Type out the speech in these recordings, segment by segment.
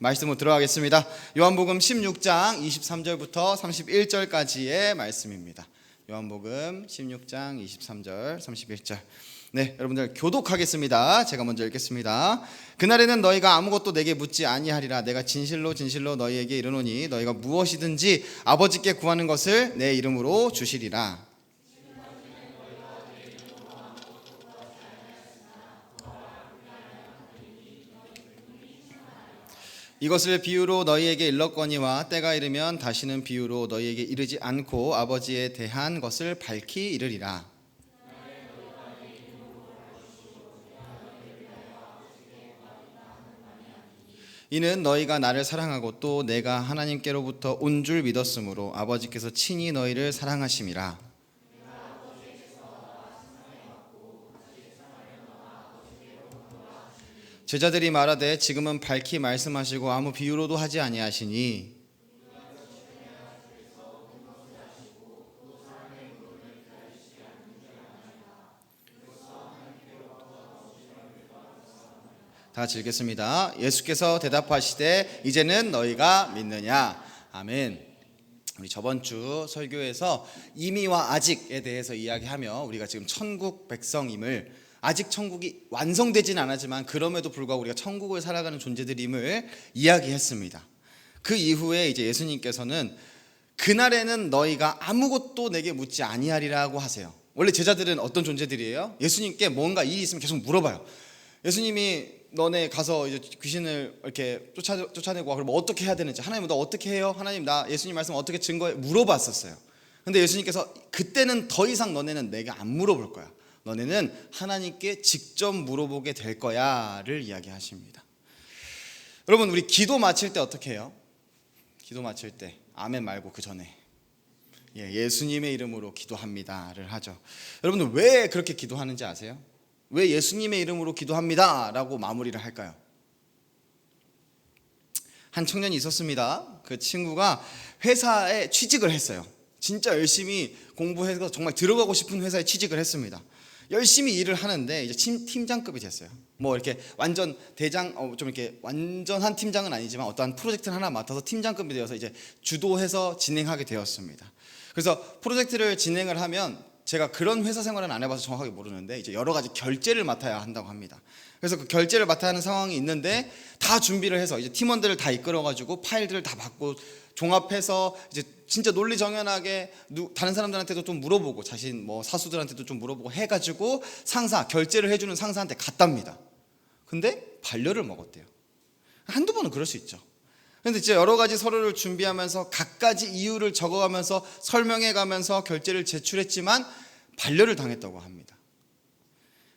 말씀으로 들어가겠습니다. 요한복음 16장 23절부터 31절까지의 말씀입니다. 요한복음 16장 23절 31절. 네, 여러분들 교독하겠습니다. 제가 먼저 읽겠습니다. 그날에는 너희가 아무것도 내게 묻지 아니하리라. 내가 진실로 진실로 너희에게 이르노니 너희가 무엇이든지 아버지께 구하는 것을 내 이름으로 주시리라. 이것을 비유로 너희에게 일렀거니와 때가 이르면 다시는 비유로 너희에게 이르지 않고 아버지에 대한 것을 밝히 이르리라. 이는 너희가 나를 사랑하고 또 내가 하나님께로부터 온 줄 믿었으므로 아버지께서 친히 너희를 사랑하심이라. 제자들이 말하되 지금은 밝히 말씀하시고 아무 비유로도 하지 아니하시니 다 같이 읽겠습니다. 예수께서 대답하시되 이제는 너희가 믿느냐. 아멘. 우리 저번 주 설교에서 이미와 아직에 대해서 이야기하며 우리가 지금 천국 백성임을, 아직 천국이 완성되진 않았지만 그럼에도 불구하고 우리가 천국을 살아가는 존재들임을 이야기했습니다. 그 이후에 이제 예수님께서는 그날에는 너희가 아무것도 내게 묻지 아니하리라고 하세요. 원래 제자들은 어떤 존재들이에요? 예수님께 뭔가 일이 있으면 계속 물어봐요. 예수님이 너네 가서 이제 귀신을 이렇게 쫓아내고 와. 그럼 어떻게 해야 되는지, 하나님 너 어떻게 해요? 하나님 나 예수님 말씀 어떻게 증거해? 물어봤었어요. 근데 예수님께서 그때는 더 이상 너네는 내게 안 물어볼 거야. 너네는 하나님께 직접 물어보게 될 거야를 이야기하십니다. 여러분, 우리 기도 마칠 때 어떻게 해요? 기도 마칠 때 아멘 말고 그 전에 예수님의 이름으로 기도합니다를 하죠. 여러분들 왜 그렇게 기도하는지 아세요? 왜 예수님의 이름으로 기도합니다 라고 마무리를 할까요? 한 청년이 있었습니다. 그 친구가 회사에 취직을 했어요. 진짜 열심히 공부해서 정말 들어가고 싶은 회사에 취직을 했습니다. 열심히 일을 하는데 이제 팀장급이 됐어요. 뭐 이렇게 완전 대장, 좀 이렇게 완전한 팀장은 아니지만 어떠한 프로젝트를 하나 맡아서 팀장급이 되어서 이제 주도해서 진행하게 되었습니다. 그래서 프로젝트를 진행을 하면, 제가 그런 회사 생활은 안 해봐서 정확하게 모르는데 이제 여러 가지 결제를 맡아야 한다고 합니다. 그래서 그 결제를 맡아야 하는 상황이 있는데 다 준비를 해서 이제 팀원들을 다 이끌어가지고 파일들을 다 받고 종합해서 이제 진짜 논리정연하게 다른 사람들한테도 좀 물어보고 자신 뭐 사수들한테도 좀 물어보고 해가지고 결제를 해주는 상사한테 갔답니다. 근데 반려를 먹었대요. 한두 번은 그럴 수 있죠. 근데 이제 여러 가지 서류를 준비하면서 각가지 이유를 적어가면서 설명해가면서 결제를 제출했지만 반려를 당했다고 합니다.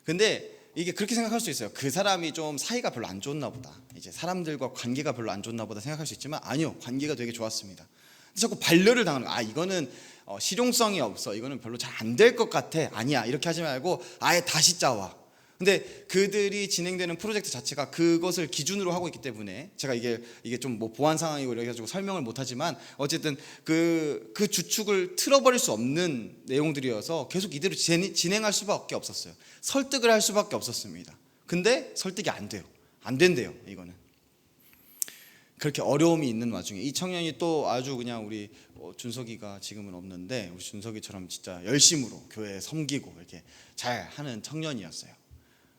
근데 이게 그렇게 생각할 수 있어요. 그 사람이 좀 사이가 별로 안 좋나 보다, 이제 사람들과 관계가 별로 안 좋나 보다 생각할 수 있지만 아니요, 관계가 되게 좋았습니다. 근데 자꾸 반려를 당하는 거야. 이거는 실용성이 없어, 이거는 별로 잘 안 될 것 같아, 아니야 이렇게 하지 말고 아예 다시 짜와. 근데 그들이 진행되는 프로젝트 자체가 그것을 기준으로 하고 있기 때문에 제가 이게 좀 뭐 보안 상황이고 이래 가지고 설명을 못 하지만 어쨌든 그 주축을 틀어버릴 수 없는 내용들이어서 계속 이대로 진행할 수밖에 없었어요. 설득을 할 수밖에 없었습니다. 근데 설득이 안 돼요. 안 된대요. 이거는 그렇게 어려움이 있는 와중에 이 청년이 또 아주 그냥 우리 준석이가 지금은 없는데 우리 준석이처럼 진짜 열심으로 교회에 섬기고 이렇게 잘 하는 청년이었어요.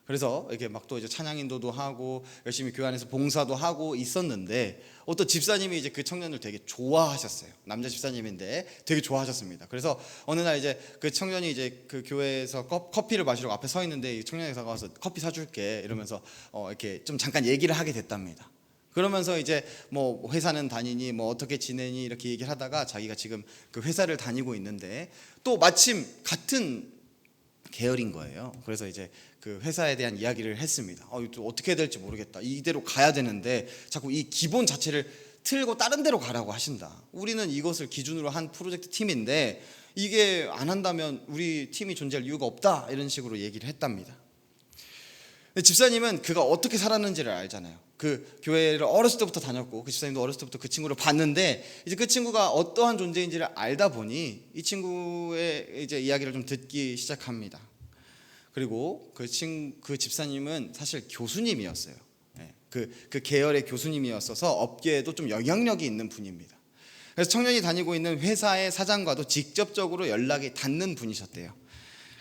그래서 이렇게 막 또 이제 찬양 인도도 하고 열심히 교회 안에서 봉사도 하고 있었는데 어떤 집사님이 이제 그 청년을 되게 좋아하셨어요. 남자 집사님인데 되게 좋아하셨습니다. 그래서 어느 날 이제 그 청년이 이제 그 교회에서 커피를 마시러 앞에 서 있는데 이 청년이 다가와서 커피 사줄게 이러면서 이렇게 좀 잠깐 얘기를 하게 됐답니다. 그러면서 이제 뭐 회사는 다니니 뭐 어떻게 지내니 이렇게 얘기를 하다가 자기가 지금 그 회사를 다니고 있는데 또 마침 같은 계열인 거예요. 그래서 이제 그 회사에 대한 이야기를 했습니다. 또 어떻게 해야 될지 모르겠다. 이대로 가야 되는데 자꾸 이 기본 자체를 틀고 다른 데로 가라고 하신다. 우리는 이것을 기준으로 한 프로젝트 팀인데 이게 안 한다면 우리 팀이 존재할 이유가 없다. 이런 식으로 얘기를 했답니다. 근데 집사님은 그가 어떻게 살았는지를 알잖아요. 그 교회를 어렸을 때부터 다녔고 그 집사님도 어렸을 때부터 그 친구를 봤는데 이제 그 친구가 어떠한 존재인지를 알다 보니 이 친구의 이제 이야기를 좀 듣기 시작합니다. 그리고 그 집사님은 사실 교수님이었어요. 그 계열의 교수님이었어서 업계에도 좀 영향력이 있는 분입니다. 그래서 청년이 다니고 있는 회사의 사장과도 직접적으로 연락이 닿는 분이셨대요.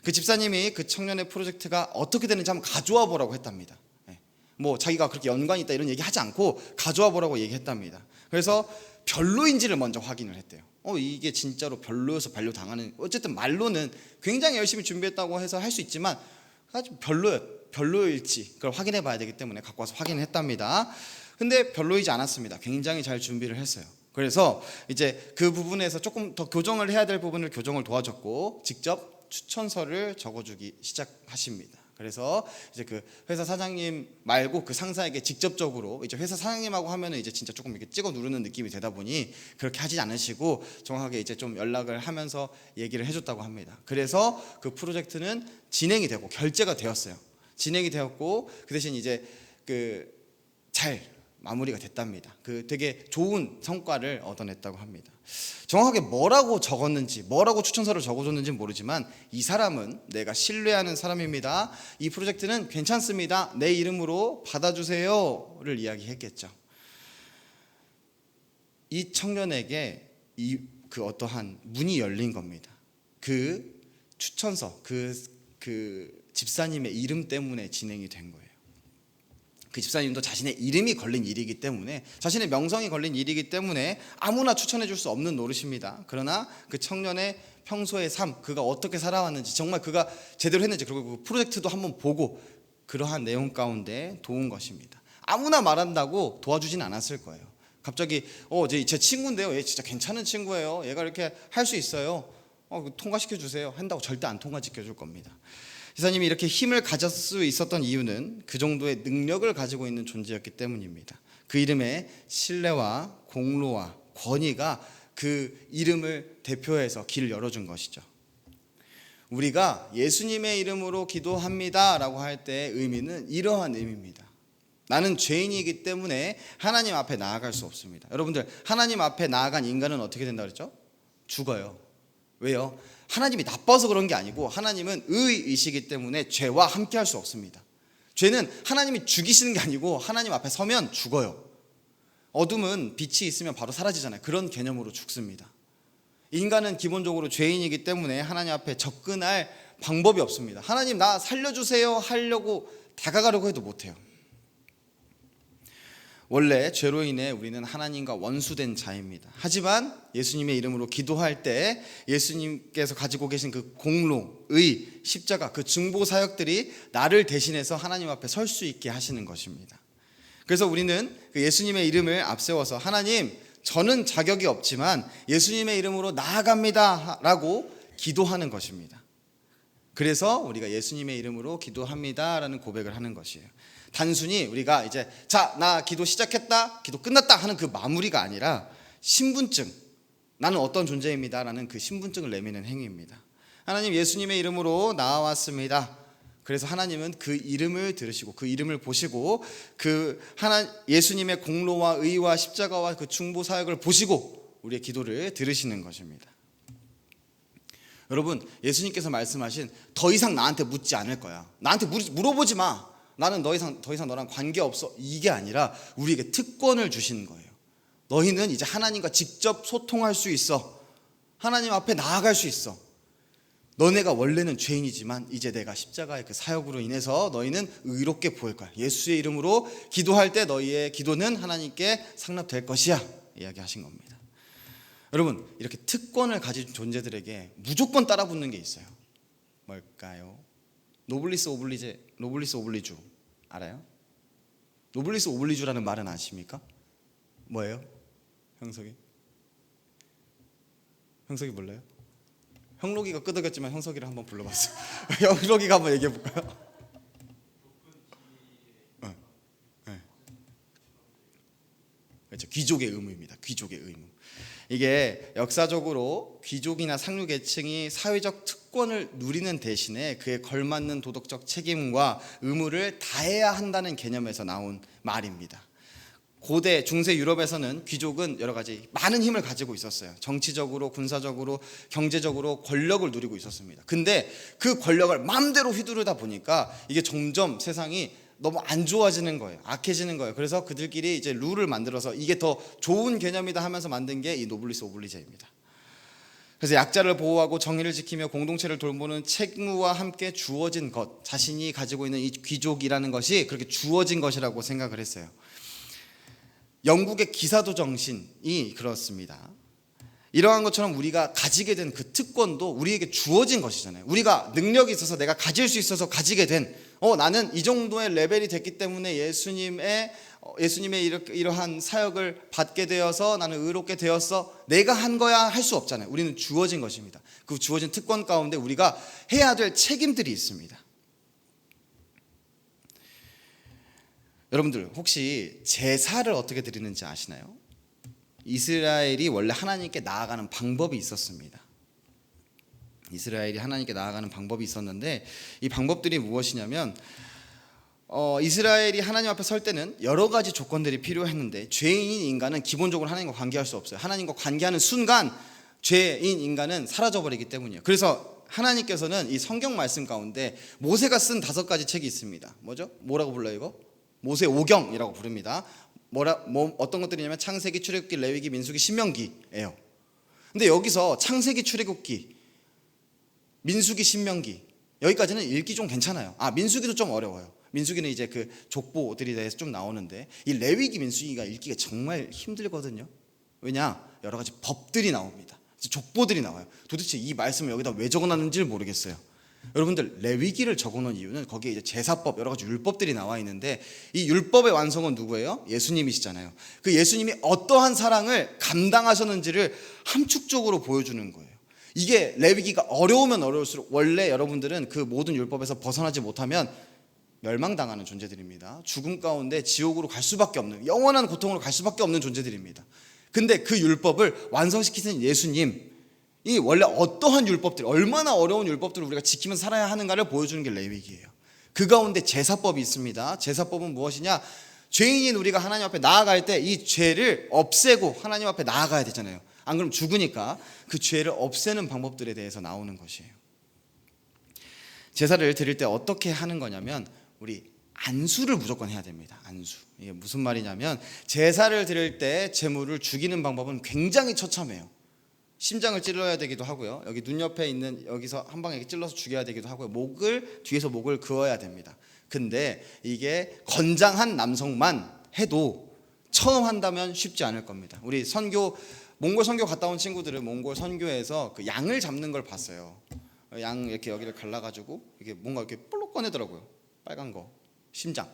그 집사님이 그 청년의 프로젝트가 어떻게 되는지 한번 가져와 보라고 했답니다. 뭐 자기가 그렇게 연관이 있다 이런 얘기 하지 않고 가져와 보라고 얘기했답니다. 그래서 별로인지를 먼저 확인을 했대요. 이게 진짜로 별로여서 반려당하는, 어쨌든 말로는 굉장히 열심히 준비했다고 해서 할 수 있지만 아주 별로일지 그걸 확인해 봐야 되기 때문에 갖고 와서 확인했답니다. 근데 별로이지 않았습니다. 굉장히 잘 준비를 했어요. 그래서 이제 그 부분에서 조금 더 교정을 해야 될 부분을 교정을 도와줬고 직접 추천서를 적어주기 시작하십니다. 그래서 이제 그 회사 사장님 말고 그 상사에게 직접적으로, 이제 회사 사장님하고 하면은 이제 진짜 조금 이렇게 찍어 누르는 느낌이 되다 보니 그렇게 하지 않으시고 정확하게 이제 좀 연락을 하면서 얘기를 해줬다고 합니다. 그래서 그 프로젝트는 진행이 되고 결제가 되었어요. 진행이 되었고 그 대신 이제 잘 마무리가 됐답니다. 되게 좋은 성과를 얻어냈다고 합니다. 정확하게 뭐라고 적었는지, 뭐라고 추천서를 적어줬는지는 모르지만 이 사람은 내가 신뢰하는 사람입니다. 이 프로젝트는 괜찮습니다. 내 이름으로 받아주세요를 이야기했겠죠. 이 청년에게 그 어떠한 문이 열린 겁니다. 그 추천서, 그 집사님의 이름 때문에 진행이 된 거예요. 그 집사님도 자신의 이름이 걸린 일이기 때문에, 자신의 명성이 걸린 일이기 때문에 아무나 추천해 줄 수 없는 노릇입니다. 그러나 그 청년의 평소의 삶, 그가 어떻게 살아왔는지, 정말 그가 제대로 했는지, 그리고 그 프로젝트도 한번 보고 그러한 내용 가운데 도운 것입니다. 아무나 말한다고 도와주진 않았을 거예요. 갑자기 제 친구인데요, 얘 진짜 괜찮은 친구예요, 얘가 이렇게 할 수 있어요, 통과시켜 주세요 한다고 절대 안 통과시켜 줄 겁니다. 지사님이 이렇게 힘을 가질 수 있었던 이유는 그 정도의 능력을 가지고 있는 존재였기 때문입니다. 그 이름에 신뢰와 공로와 권위가 그 이름을 대표해서 길을 열어준 것이죠. 우리가 예수님의 이름으로 기도합니다 라고 할 때의 의미는 이러한 의미입니다. 나는 죄인이기 때문에 하나님 앞에 나아갈 수 없습니다. 여러분들, 하나님 앞에 나아간 인간은 어떻게 된다고 그랬죠? 죽어요. 왜요? 하나님이 나빠서 그런 게 아니고 하나님은 의이시기 때문에 죄와 함께 할 수 없습니다. 죄는 하나님이 죽이시는 게 아니고 하나님 앞에 서면 죽어요. 어둠은 빛이 있으면 바로 사라지잖아요. 그런 개념으로 죽습니다. 인간은 기본적으로 죄인이기 때문에 하나님 앞에 접근할 방법이 없습니다. 하나님 나 살려주세요 하려고 다가가려고 해도 못해요. 원래 죄로 인해 우리는 하나님과 원수된 자입니다. 하지만 예수님의 이름으로 기도할 때 예수님께서 가지고 계신 그 공로, 의, 십자가, 그 중보 사역들이 나를 대신해서 하나님 앞에 설 수 있게 하시는 것입니다. 그래서 우리는 그 예수님의 이름을 앞세워서 하나님, 저는 자격이 없지만 예수님의 이름으로 나아갑니다 라고 기도하는 것입니다. 그래서 우리가 예수님의 이름으로 기도합니다 라는 고백을 하는 것이에요. 단순히 우리가 이제 나 기도 시작했다, 기도 끝났다 하는 그 마무리가 아니라 신분증, 나는 어떤 존재입니다 라는 그 신분증을 내미는 행위입니다. 하나님, 예수님의 이름으로 나왔습니다. 그래서 하나님은 그 이름을 들으시고 그 이름을 보시고 예수님의 공로와 의와 십자가와 그 중보 사역을 보시고 우리의 기도를 들으시는 것입니다. 여러분, 예수님께서 말씀하신 더 이상 나한테 묻지 않을 거야, 나한테 물어보지 마, 나는 더 이상 너랑 관계없어, 이게 아니라 우리에게 특권을 주시는 거예요. 너희는 이제 하나님과 직접 소통할 수 있어. 하나님 앞에 나아갈 수 있어. 너네가 원래는 죄인이지만 이제 내가 십자가의 그 사역으로 인해서 너희는 의롭게 보일 거야. 예수의 이름으로 기도할 때 너희의 기도는 하나님께 상납될 것이야, 이야기하신 겁니다. 여러분, 이렇게 특권을 가진 존재들에게 무조건 따라붙는 게 있어요. 뭘까요? 노블리스 오블리주 알아요? 노블리스 오블리주라는 말은 아십니까? 뭐예요? 형석이 몰라요? 형록이가 끄덕였지만 형석이를 한번 불러봤어요. 형록이가 한번 얘기해 볼까요? 네. 그렇죠. 귀족의 의무입니다. 귀족의 의무. 이게 역사적으로 귀족이나 상류계층이 사회적 특권을 누리는 대신에 그에 걸맞는 도덕적 책임과 의무를 다해야 한다는 개념에서 나온 말입니다. 고대 중세 유럽에서는 귀족은 여러 가지 많은 힘을 가지고 있었어요. 정치적으로, 군사적으로, 경제적으로 권력을 누리고 있었습니다. 근데 그 권력을 마음대로 휘두르다 보니까 이게 점점 세상이 너무 안 좋아지는 거예요. 악해지는 거예요. 그래서 그들끼리 이제 룰을 만들어서 이게 더 좋은 개념이다 하면서 만든 게 이 노블리스 오블리제입니다. 그래서 약자를 보호하고 정의를 지키며 공동체를 돌보는 책무와 함께 주어진 것, 자신이 가지고 있는 이 귀족이라는 것이 그렇게 주어진 것이라고 생각을 했어요. 영국의 기사도 정신이 그렇습니다. 이러한 것처럼 우리가 가지게 된 그 특권도 우리에게 주어진 것이잖아요. 우리가 능력이 있어서 내가 가질 수 있어서 가지게 된 나는 이 정도의 레벨이 됐기 때문에 예수님의 이러한 사역을 받게 되어서 나는 의롭게 되었어. 내가 한 거야 할 수 없잖아요. 우리는 주어진 것입니다. 그 주어진 특권 가운데 우리가 해야 될 책임들이 있습니다. 여러분들 혹시 제사를 어떻게 드리는지 아시나요? 이스라엘이 원래 하나님께 나아가는 방법이 있었습니다. 이스라엘이 하나님께 나아가는 방법이 있었는데 이 방법들이 무엇이냐면 이스라엘이 하나님 앞에 설 때는 여러 가지 조건들이 필요했는데 죄인인 인간은 기본적으로 하나님과 관계할 수 없어요. 하나님과 관계하는 순간 죄인 인간은 사라져버리기 때문이에요. 그래서 하나님께서는 이 성경 말씀 가운데 모세가 쓴 5가지 책이 있습니다. 뭐라고 불러요 이거? 모세오경이라고 부릅니다. 어떤 것들이냐면 창세기, 출애굽기, 레위기, 민수기, 신명기예요. 근데 여기서 창세기, 출애굽기, 민수기, 신명기 여기까지는 읽기 좀 괜찮아요. 민수기도 좀 어려워요. 민수기는 이제 그 족보들에 대해서 좀 나오는데 이 레위기, 민수기가 읽기가 정말 힘들거든요. 왜냐? 여러 가지 법들이 나옵니다. 족보들이 나와요. 도대체 이 말씀을 여기다 왜 적어놨는지를 모르겠어요. 여러분들 레위기를 적어놓은 이유는 거기에 이제 제사법 여러 가지 율법들이 나와 있는데 이 율법의 완성은 누구예요? 예수님이시잖아요. 그 예수님이 어떠한 사랑을 감당하셨는지를 함축적으로 보여주는 거예요. 이게 레위기가 어려우면 어려울수록 원래 여러분들은 그 모든 율법에서 벗어나지 못하면 멸망당하는 존재들입니다. 죽음 가운데 지옥으로 갈 수밖에 없는 영원한 고통으로 갈 수밖에 없는 존재들입니다. 근데 그 율법을 완성시키는 예수님 이 원래 어떠한 율법들 얼마나 어려운 율법들을 우리가 지키면서 살아야 하는가를 보여주는 게 레위기예요. 그 가운데 제사법이 있습니다. 제사법은 무엇이냐? 죄인인 우리가 하나님 앞에 나아갈 때 이 죄를 없애고 하나님 앞에 나아가야 되잖아요. 안 그러면 죽으니까 그 죄를 없애는 방법들에 대해서 나오는 것이에요. 제사를 드릴 때 어떻게 하는 거냐면 우리 안수를 무조건 해야 됩니다. 안수. 이게 무슨 말이냐면 제사를 드릴 때 제물을 죽이는 방법은 굉장히 처참해요. 심장을 찔러야 되기도 하고요. 여기 눈 옆에 있는 여기서 한 방에 찔러서 죽여야 되기도 하고요. 뒤에서 목을 그어야 됩니다. 근데 이게 건장한 남성만 해도 처음 한다면 쉽지 않을 겁니다. 우리 몽골 선교 갔다 온 친구들은 몽골 선교에서 그 양을 잡는 걸 봤어요. 양 이렇게 여기를 갈라가지고 이게 뭔가 이렇게 볼록 꺼내더라고요. 빨간 거 심장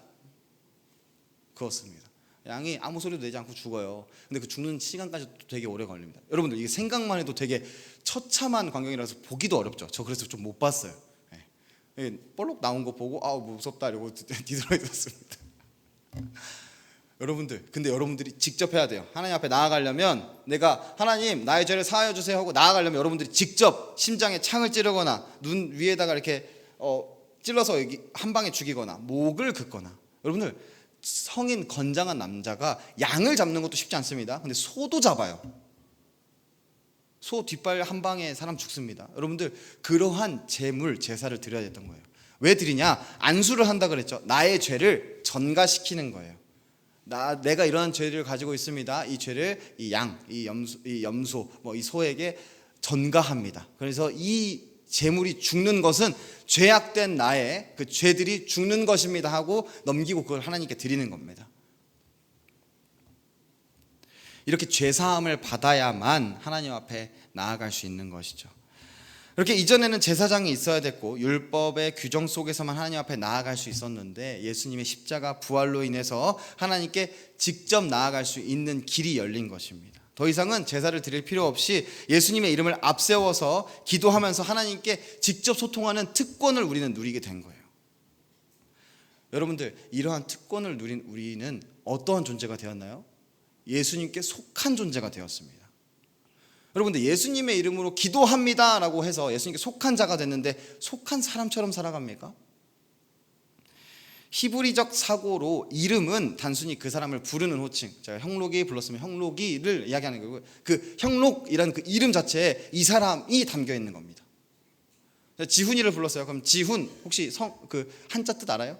그었습니다. 양이 아무 소리도 내지 않고 죽어요. 근데 그 죽는 시간까지 되게 오래 걸립니다. 여러분들 이게 생각만 해도 되게 처참한 광경이라서 보기도 어렵죠. 저 그래서 좀 못 봤어요. 볼록 나온 거 보고 무섭다 이러고 뒤돌아 있었습니다. 근데 여러분들이 직접 해야 돼요. 하나님 앞에 나아가려면 내가 하나님 나의 죄를 사하여 주세요 하고 나아가려면 여러분들이 직접 심장에 창을 찌르거나 눈 위에다가 이렇게 찔러서 여기 한 방에 죽이거나 목을 긋거나 여러분들 성인 건장한 남자가 양을 잡는 것도 쉽지 않습니다. 근데 소도 잡아요. 소 뒷발 한 방에 사람 죽습니다. 여러분들 그러한 제사를 드려야 됐던 거예요. 왜 드리냐? 안수를 한다 그랬죠. 나의 죄를 전가시키는 거예요. 내가 이러한 죄를 가지고 있습니다. 이 죄를 이 염소, 이 소에게 전가합니다. 그래서 이 재물이 죽는 것은 죄악된 나의 그 죄들이 죽는 것입니다 하고 넘기고 그걸 하나님께 드리는 겁니다. 이렇게 죄사함을 받아야만 하나님 앞에 나아갈 수 있는 것이죠. 이렇게 이전에는 제사장이 있어야 됐고 율법의 규정 속에서만 하나님 앞에 나아갈 수 있었는데 예수님의 십자가 부활로 인해서 하나님께 직접 나아갈 수 있는 길이 열린 것입니다. 더 이상은 제사를 드릴 필요 없이 예수님의 이름을 앞세워서 기도하면서 하나님께 직접 소통하는 특권을 우리는 누리게 된 거예요. 여러분들 이러한 특권을 누린 우리는 어떠한 존재가 되었나요? 예수님께 속한 존재가 되었습니다. 여러분들 예수님의 이름으로 기도합니다 라고 해서 예수님께 속한 자가 됐는데 속한 사람처럼 살아갑니까? 히브리적 사고로 이름은 단순히 그 사람을 부르는 호칭, 제가 형록이 불렀으면 형록이를 이야기하는 거고 그 형록이라는 그 이름 자체에 이 사람이 담겨 있는 겁니다. 지훈이를 불렀어요. 그럼 지훈 혹시 그 한자 뜻 알아요?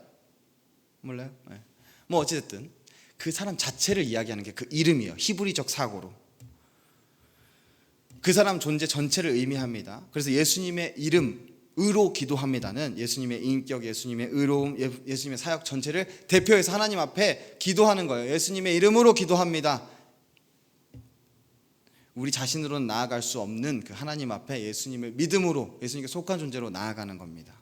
몰라요? 네. 뭐 어찌됐든 그 사람 자체를 이야기하는 게 그 이름이에요. 히브리적 사고로 그 사람 존재 전체를 의미합니다. 그래서 예수님의 이름으로 기도합니다는 예수님의 인격, 예수님의 의로움, 예수님의 사역 전체를 대표해서 하나님 앞에 기도하는 거예요. 예수님의 이름으로 기도합니다. 우리 자신으로는 나아갈 수 없는 그 하나님 앞에 예수님을 믿음으로, 예수님께 속한 존재로 나아가는 겁니다.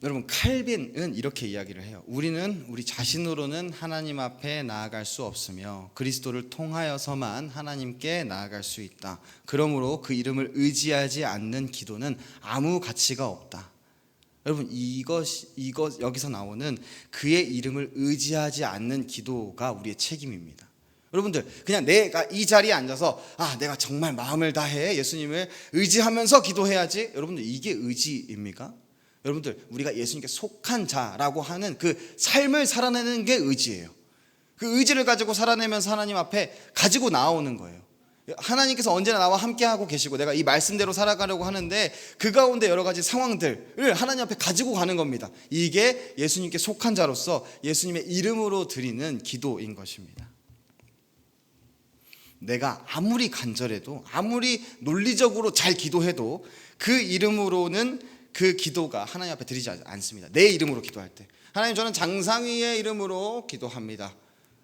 여러분, 칼빈은 이렇게 이야기를 해요. 우리는 우리 자신으로는 하나님 앞에 나아갈 수 없으며 그리스도를 통하여서만 하나님께 나아갈 수 있다. 그러므로 그 이름을 의지하지 않는 기도는 아무 가치가 없다. 여러분, 이것 여기서 나오는 그의 이름을 의지하지 않는 기도가 우리의 책임입니다. 여러분들, 그냥 내가 이 자리에 앉아서 내가 정말 마음을 다해 예수님을 의지하면서 기도해야지. 여러분들, 이게 의지입니까? 여러분들, 우리가 예수님께 속한 자라고 하는 그 삶을 살아내는 게 의지예요. 그 의지를 가지고 살아내면서 하나님 앞에 가지고 나오는 거예요. 하나님께서 언제나 나와 함께하고 계시고 내가 이 말씀대로 살아가려고 하는데 그 가운데 여러 가지 상황들을 하나님 앞에 가지고 가는 겁니다. 이게 예수님께 속한 자로서 예수님의 이름으로 드리는 기도인 것입니다. 내가 아무리 간절해도, 아무리 논리적으로 잘 기도해도 그 이름으로는 그 기도가 하나님 앞에 드리지 않습니다. 내 이름으로 기도할 때, 하나님, 저는 장상위의 이름으로 기도합니다.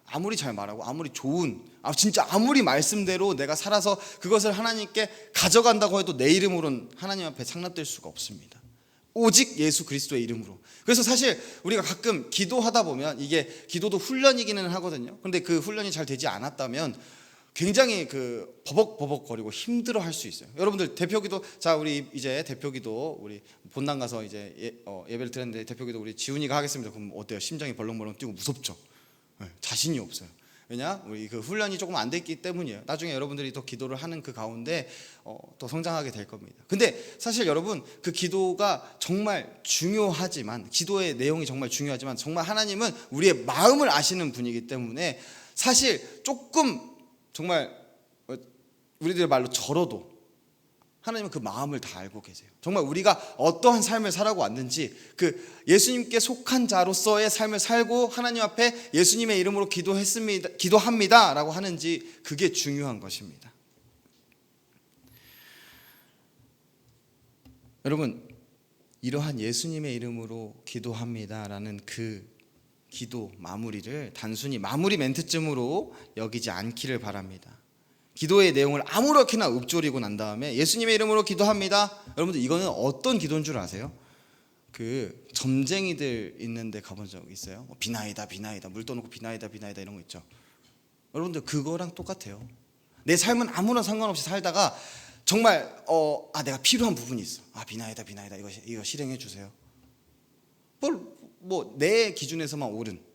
아무리 잘 말하고 아무리 좋은, 진짜 아무리 말씀대로 내가 살아서 그것을 하나님께 가져간다고 해도 내 이름으로는 하나님 앞에 상납될 수가 없습니다. 오직 예수 그리스도의 이름으로. 그래서 사실 우리가 가끔 기도하다 보면, 이게 기도도 훈련이기는 하거든요. 그런데 그 훈련이 잘 되지 않았다면 굉장히 그 버벅버벅거리고 힘들어 할 수 있어요. 여러분들, 대표기도, 자, 우리 이제 대표기도 우리 본당 가서 이제 예배를 드렸는데 대표기도 우리 지훈이가 하겠습니다. 그럼 어때요? 심장이 벌렁벌렁 뛰고 무섭죠? 네, 자신이 없어요. 왜냐? 우리 그 훈련이 조금 안 됐기 때문이에요. 나중에 여러분들이 또 기도를 하는 그 가운데 또 성장하게 될 겁니다. 근데 사실 여러분, 그 기도가 정말 중요하지만, 기도의 내용이 정말 중요하지만, 정말 하나님은 우리의 마음을 아시는 분이기 때문에 사실 조금 정말 우리들의 말로 절어도 하나님은 그 마음을 다 알고 계세요. 정말 우리가 어떠한 삶을 살아고 왔는지, 그 예수님께 속한 자로서의 삶을 살고 하나님 앞에 예수님의 이름으로 기도합니다 라고 하는지, 그게 중요한 것입니다. 여러분, 이러한 예수님의 이름으로 기도합니다 라는 그 기도 마무리를 단순히 마무리 멘트쯤으로 여기지 않기를 바랍니다. 기도의 내용을 아무렇게나 읊조리고 난 다음에 예수님의 이름으로 기도합니다. 여러분들, 이거는 어떤 기도인 줄 아세요? 그 점쟁이들 있는데 가본 적 있어요? 비나이다 비나이다, 물 떠놓고 비나이다 비나이다 이런 거 있죠. 여러분들, 그거랑 똑같아요. 내 삶은 아무런 상관없이 살다가 정말 내가 필요한 부분이 있어. 비나이다 비나이다, 이거 실행해 주세요. 내 기준에서만 옳은.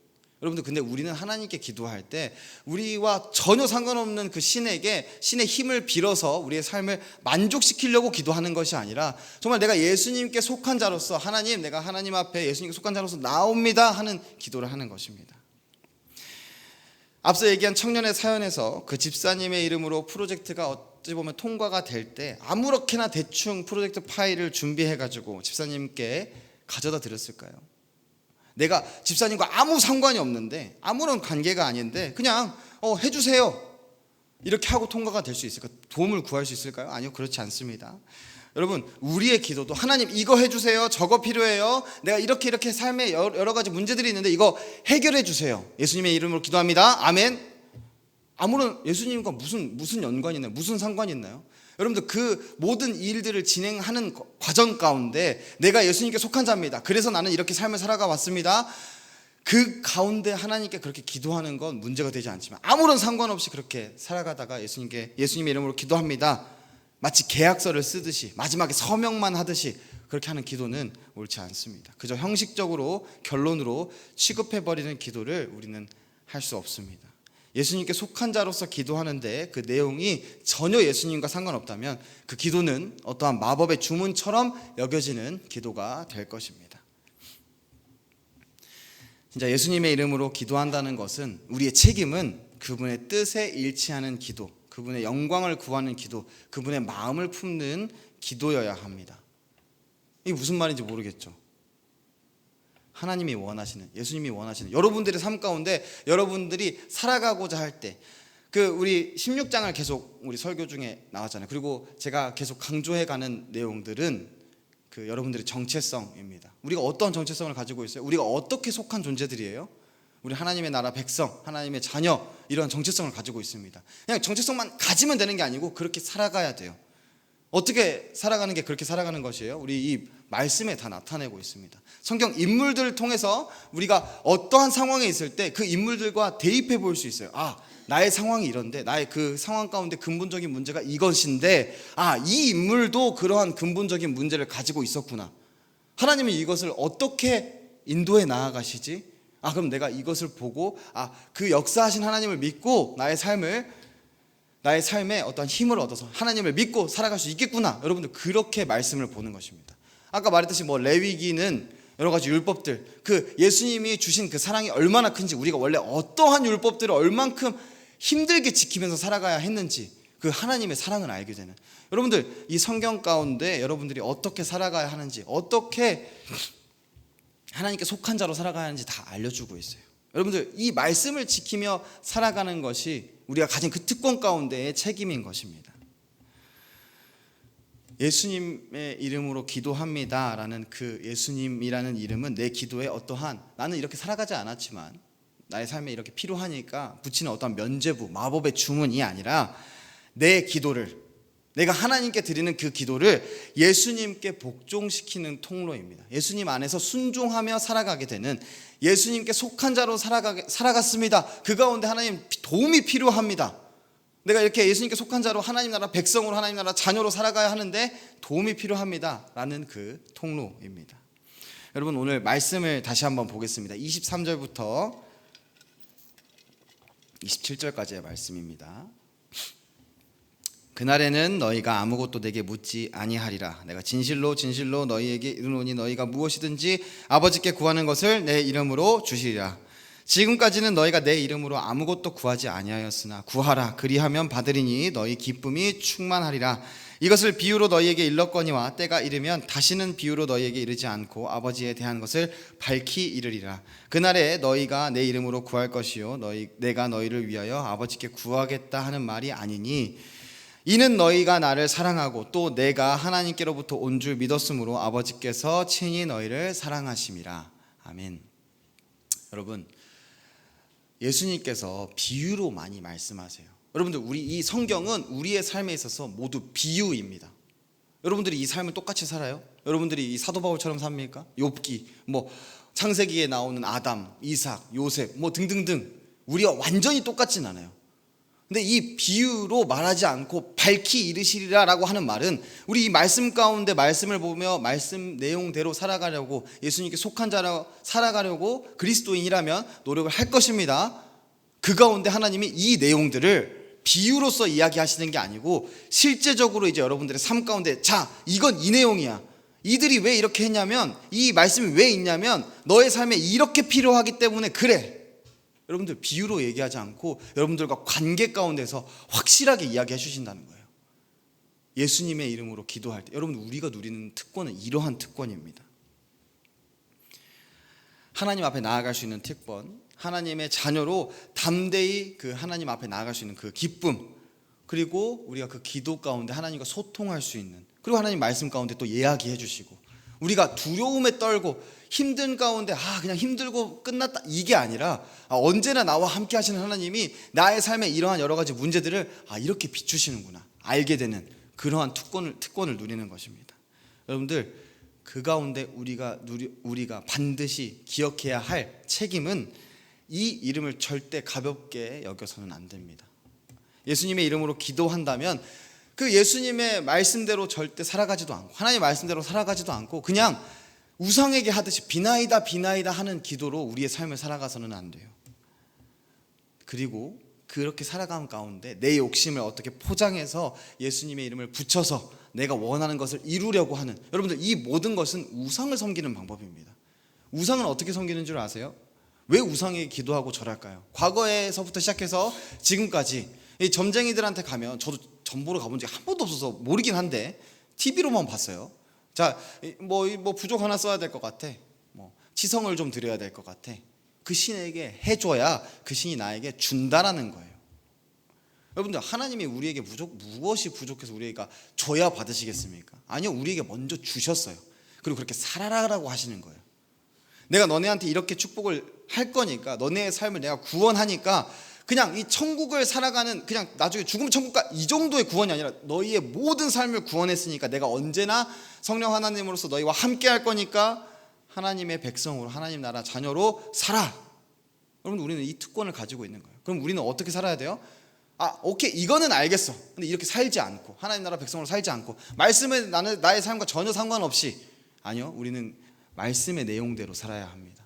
여러분들, 근데 우리는 하나님께 기도할 때 우리와 전혀 상관없는 그 신에게, 신의 힘을 빌어서 우리의 삶을 만족시키려고 기도하는 것이 아니라 정말 내가 예수님께 속한 자로서, 하나님, 내가 하나님 앞에 예수님께 속한 자로서 나옵니다 하는 기도를 하는 것입니다. 앞서 얘기한 청년의 사연에서 그 집사님의 이름으로 프로젝트가 어찌 보면 통과가 될 때 아무렇게나 대충 프로젝트 파일을 준비해가지고 집사님께 가져다 드렸을까요? 내가 집사님과 아무 상관이 없는데, 아무런 관계가 아닌데 그냥 해주세요 이렇게 하고 통과가 될 수 있을까? 도움을 구할 수 있을까요? 아니요, 그렇지 않습니다. 여러분, 우리의 기도도 하나님, 이거 해주세요, 저거 필요해요, 내가 이렇게 삶에 여러 가지 문제들이 있는데 이거 해결해 주세요, 예수님의 이름으로 기도합니다, 아멘. 아무런, 예수님과 무슨 연관이 있나요? 무슨 상관이 있나요? 여러분들, 그 모든 일들을 진행하는 과정 가운데 내가 예수님께 속한 자입니다, 그래서 나는 이렇게 삶을 살아가 왔습니다, 그 가운데 하나님께 그렇게 기도하는 건 문제가 되지 않지만, 아무런 상관없이 그렇게 살아가다가 예수님의 이름으로 기도합니다, 마치 계약서를 쓰듯이 마지막에 서명만 하듯이 그렇게 하는 기도는 옳지 않습니다. 그저 형식적으로 결론으로 취급해버리는 기도를 우리는 할 수 없습니다. 예수님께 속한 자로서 기도하는데 그 내용이 전혀 예수님과 상관없다면 그 기도는 어떠한 마법의 주문처럼 여겨지는 기도가 될 것입니다. 진짜 예수님의 이름으로 기도한다는 것은, 우리의 책임은 그분의 뜻에 일치하는 기도, 그분의 영광을 구하는 기도, 그분의 마음을 품는 기도여야 합니다. 이게 무슨 말인지 모르겠죠? 하나님이 원하시는, 예수님이 원하시는 여러분들의 삶 가운데 여러분들이 살아가고자 할 때, 우리 16장을 계속 우리 설교 중에 나왔잖아요. 그리고 제가 계속 강조해가는 내용들은 여러분들의 정체성입니다. 우리가 어떤 정체성을 가지고 있어요? 우리가 어떻게 속한 존재들이에요? 우리 하나님의 나라 백성, 하나님의 자녀, 이런 정체성을 가지고 있습니다. 그냥 정체성만 가지면 되는 게 아니고 그렇게 살아가야 돼요. 어떻게 살아가는 게 그렇게 살아가는 것이에요? 우리 이 말씀에 다 나타내고 있습니다. 성경 인물들을 통해서 우리가 어떠한 상황에 있을 때 그 인물들과 대입해 볼 수 있어요. 나의 상황이 이런데, 나의 그 상황 가운데 근본적인 문제가 이것인데, 이 인물도 그러한 근본적인 문제를 가지고 있었구나. 하나님은 이것을 어떻게 인도해 나아가시지? 그럼 내가 이것을 보고 그 역사하신 하나님을 믿고 나의 삶에 어떤 힘을 얻어서 하나님을 믿고 살아갈 수 있겠구나. 여러분들 그렇게 말씀을 보는 것입니다. 아까 말했듯이 레위기는 여러 가지 율법들, 예수님이 주신 그 사랑이 얼마나 큰지, 우리가 원래 어떠한 율법들을 얼만큼 힘들게 지키면서 살아가야 했는지, 그 하나님의 사랑을 알게 되는, 여러분들 이 성경 가운데 여러분들이 어떻게 살아가야 하는지, 어떻게 하나님께 속한 자로 살아가야 하는지 다 알려주고 있어요. 여러분들 이 말씀을 지키며 살아가는 것이 우리가 가진 그 특권 가운데의 책임인 것입니다. 예수님의 이름으로 기도합니다 라는 그 예수님이라는 이름은 내 기도에 어떠한, 나는 이렇게 살아가지 않았지만 나의 삶에 이렇게 필요하니까 붙이는 어떠한 면죄부, 마법의 주문이 아니라 내 기도를, 내가 하나님께 드리는 그 기도를 예수님께 복종시키는 통로입니다. 예수님 안에서 순종하며 살아가게 되는, 예수님께 속한 자로 살아갔습니다. 그 가운데 하나님 도움이 필요합니다. 내가 이렇게 예수님께 속한 자로 하나님 나라 백성으로, 하나님 나라 자녀로 살아가야 하는데 도움이 필요합니다 라는 그 통로입니다. 여러분 오늘 말씀을 다시 한번 보겠습니다. 23절부터 27절까지의 말씀입니다. 그날에는 너희가 아무것도 내게 묻지 아니하리라. 내가 진실로 진실로 너희에게 이르노니 너희가 무엇이든지 아버지께 구하는 것을 내 이름으로 주시리라. 지금까지는 너희가 내 이름으로 아무것도 구하지 아니하였으나 구하라, 그리하면 받으리니 너희 기쁨이 충만하리라. 이것을 비유로 너희에게 일렀거니와 때가 이르면 다시는 비유로 너희에게 이르지 않고 아버지에 대한 것을 밝히 이르리라. 그날에 너희가 내 이름으로 구할 것이요 내가 너희를 위하여 아버지께 구하겠다 하는 말이 아니니, 이는 너희가 나를 사랑하고 또 내가 하나님께로부터 온 줄 믿었으므로 아버지께서 친히 너희를 사랑하심이라. 아멘. 여러분, 예수님께서 비유로 많이 말씀하세요. 여러분들 우리 이 성경은 우리의 삶에 있어서 모두 비유입니다. 여러분들이 이 삶을 똑같이 살아요? 여러분들이 이 사도 바울처럼 삽니까? 욥기, 창세기에 나오는 아담, 이삭, 요셉 등등등 우리와 완전히 똑같진 않아요. 근데 이 비유로 말하지 않고 밝히 이르시리라라고 하는 말은 우리 이 말씀 가운데 말씀을 보며 말씀 내용대로 살아가려고, 예수님께 속한 자로 살아가려고 그리스도인이라면 노력을 할 것입니다. 그 가운데 하나님이 이 내용들을 비유로서 이야기하시는 게 아니고 실제적으로 이제 여러분들의 삶 가운데, 이건 이 내용이야. 이들이 왜 이렇게 했냐면, 이 말씀이 왜 있냐면 너의 삶에 이렇게 필요하기 때문에 그래. 여러분들 비유로 얘기하지 않고 여러분들과 관계 가운데서 확실하게 이야기해 주신다는 거예요. 예수님의 이름으로 기도할 때 여러분, 우리가 누리는 특권은 이러한 특권입니다. 하나님 앞에 나아갈 수 있는 특권, 하나님의 자녀로 담대히 그 하나님 앞에 나아갈 수 있는 그 기쁨, 그리고 우리가 그 기도 가운데 하나님과 소통할 수 있는, 그리고 하나님 말씀 가운데 또 이야기해 주시고, 우리가 두려움에 떨고 힘든 가운데 그냥 힘들고 끝났다, 이게 아니라 언제나 나와 함께 하시는 하나님이 나의 삶에 이러한 여러 가지 문제들을 이렇게 비추시는구나 알게 되는 그러한 특권을 누리는 것입니다. 여러분들 그 가운데 우리가 반드시 기억해야 할 책임은, 이 이름을 절대 가볍게 여겨서는 안 됩니다. 예수님의 이름으로 기도한다면 그 예수님의 말씀대로 절대 살아가지도 않고, 하나님의 말씀대로 살아가지도 않고 그냥 우상에게 하듯이 비나이다 하는 기도로 우리의 삶을 살아가서는 안 돼요. 그리고 그렇게 살아가는 가운데 내 욕심을 어떻게 포장해서 예수님의 이름을 붙여서 내가 원하는 것을 이루려고 하는, 여러분들 이 모든 것은 우상을 섬기는 방법입니다. 우상은 어떻게 섬기는 줄 아세요? 왜 우상에게 기도하고 절할까요? 과거에서부터 시작해서 지금까지 이 점쟁이들한테 가면, 저도 점보러 가본 적이 한 번도 없어서 모르긴 한데 TV로만 봤어요. 부족 하나 써야 될 것 같아. 치성을 좀 드려야 될 것 같아. 그 신에게 해줘야 그 신이 나에게 준다라는 거예요. 여러분들, 하나님이 우리에게 무엇이 부족해서 우리가 줘야 받으시겠습니까? 아니요, 우리에게 먼저 주셨어요. 그리고 그렇게 살아라라고 하시는 거예요. 내가 너네한테 이렇게 축복을 할 거니까, 너네의 삶을 내가 구원하니까 그냥 이 천국을 살아가는, 그냥 나중에 죽으면 천국 가, 이 정도의 구원이 아니라 너희의 모든 삶을 구원했으니까 내가 언제나 성령 하나님으로서 너희와 함께 할 거니까 하나님의 백성으로, 하나님 나라 자녀로 살아. 여러분, 우리는 이 특권을 가지고 있는 거예요. 그럼 우리는 어떻게 살아야 돼요? 오케이, 이거는 알겠어. 근데 이렇게 살지 않고, 하나님 나라 백성으로 살지 않고, 말씀에 나의 삶과 전혀 상관없이, 아니요, 우리는 말씀의 내용대로 살아야 합니다.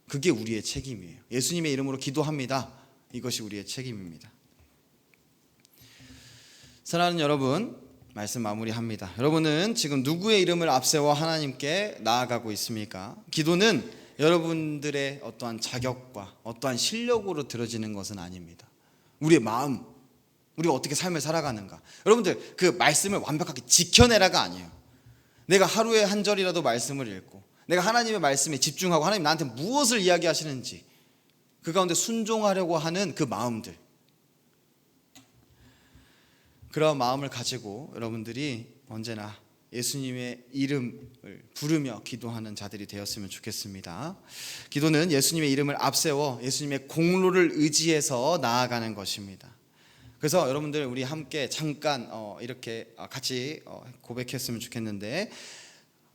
그게 우리의 책임이에요. 예수님의 이름으로 기도합니다. 이것이 우리의 책임입니다. 사랑하는 여러분, 말씀 마무리합니다. 여러분은 지금 누구의 이름을 앞세워 하나님께 나아가고 있습니까? 기도는 여러분들의 어떠한 자격과 어떠한 실력으로 들어지는 것은 아닙니다. 우리의 마음, 우리가 어떻게 삶을 살아가는가. 여러분들, 그 말씀을 완벽하게 지켜내라가 아니에요. 내가 하루에 한 절이라도 말씀을 읽고, 내가 하나님의 말씀에 집중하고, 하나님 나한테 무엇을 이야기하시는지 그 가운데 순종하려고 하는 그 마음들, 그런 마음을 가지고 여러분들이 언제나 예수님의 이름을 부르며 기도하는 자들이 되었으면 좋겠습니다. 기도는 예수님의 이름을 앞세워 예수님의 공로를 의지해서 나아가는 것입니다. 그래서 여러분들, 우리 함께 잠깐 이렇게 같이 고백했으면 좋겠는데,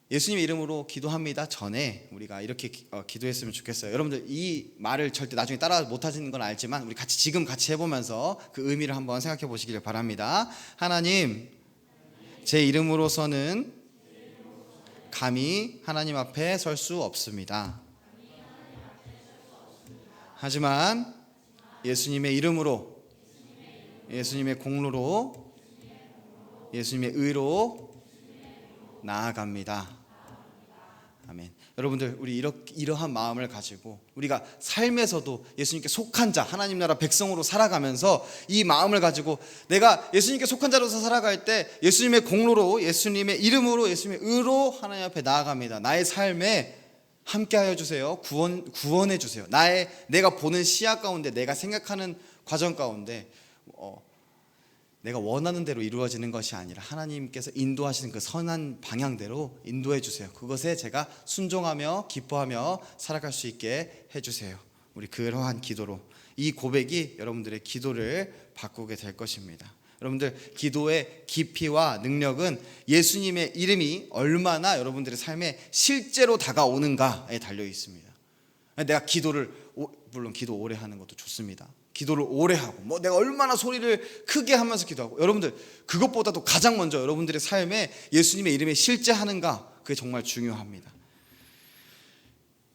예수님의 이름으로 기도합니다 전에 우리가 이렇게 기도했으면 좋겠어요. 여러분들, 이 말을 절대 나중에 따라 못하시는 건 알지만 우리 지금 같이 해보면서 그 의미를 한번 생각해 보시길 바랍니다. 하나님, 제 이름으로서는 감히 하나님 앞에 설 수 없습니다. 하지만 예수님의 이름으로, 예수님의 공로로, 예수님의 의로 나아갑니다. 아멘. 여러분들, 우리 이러한 마음을 가지고 우리가 삶에서도 예수님께 속한 자, 하나님 나라 백성으로 살아가면서 이 마음을 가지고 내가 예수님께 속한 자로서 살아갈 때 예수님의 공로로, 예수님의 이름으로, 예수님의 의로 하나님 앞에 나아갑니다. 나의 삶에 함께하여 주세요. 구원해 주세요. 내가 보는 시야 가운데, 내가 생각하는 과정 가운데 내가 원하는 대로 이루어지는 것이 아니라 하나님께서 인도하시는 그 선한 방향대로 인도해 주세요. 그것에 제가 순종하며 기뻐하며 살아갈 수 있게 해주세요. 우리 그러한 기도로, 이 고백이 여러분들의 기도를 바꾸게 될 것입니다. 여러분들, 기도의 깊이와 능력은 예수님의 이름이 얼마나 여러분들의 삶에 실제로 다가오는가에 달려 있습니다. 내가 기도를, 물론 기도 오래 하는 것도 좋습니다. 기도를 오래 하고, 내가 얼마나 소리를 크게 하면서 기도하고, 여러분들, 그것보다도 가장 먼저 여러분들의 삶에 예수님의 이름에 실제하는가, 그게 정말 중요합니다.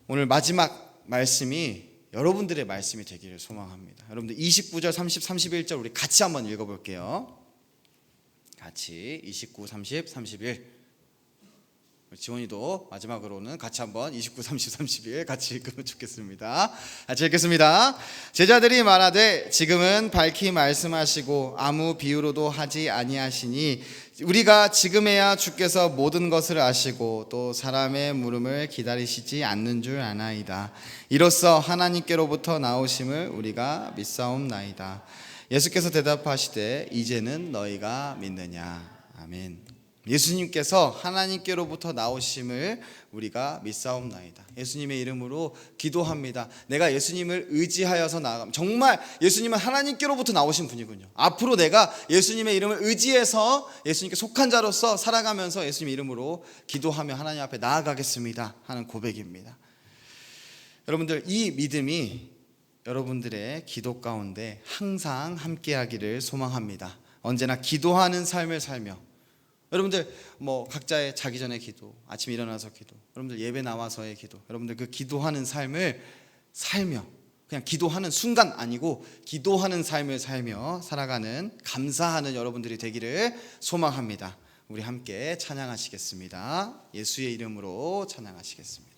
오늘 마지막 말씀이 여러분들의 말씀이 되기를 소망합니다. 여러분들, 29절, 30, 31절 우리 같이 한번 읽어볼게요. 같이 29, 30, 31. 지원이도 마지막으로는 같이 한번 29, 30, 31 같이 읽으면 좋겠습니다. 같이 읽겠습니다. 제자들이 말하되 지금은 밝히 말씀하시고 아무 비유로도 하지 아니하시니 우리가 지금에야 주께서 모든 것을 아시고 또 사람의 물음을 기다리시지 않는 줄 아나이다. 이로써 하나님께로부터 나오심을 우리가 믿사옵나이다. 예수께서 대답하시되 이제는 너희가 믿느냐. 아멘. 예수님께서 하나님께로부터 나오심을 우리가 믿사옵나이다. 예수님의 이름으로 기도합니다. 내가 예수님을 의지하여서 나아갑니다. 정말 예수님은 하나님께로부터 나오신 분이군요. 앞으로 내가 예수님의 이름을 의지해서 예수님께 속한 자로서 살아가면서 예수님의 이름으로 기도하며 하나님 앞에 나아가겠습니다 하는 고백입니다. 여러분들, 이 믿음이 여러분들의 기도 가운데 항상 함께하기를 소망합니다. 언제나 기도하는 삶을 살며, 여러분들 각자의 자기 전에 기도, 아침에 일어나서 기도, 여러분들 예배 나와서의 기도, 여러분들 그 기도하는 삶을 살며, 그냥 기도하는 순간 아니고 기도하는 삶을 살며 살아가는 감사하는 여러분들이 되기를 소망합니다. 우리 함께 찬양하시겠습니다. 예수의 이름으로 찬양하시겠습니다.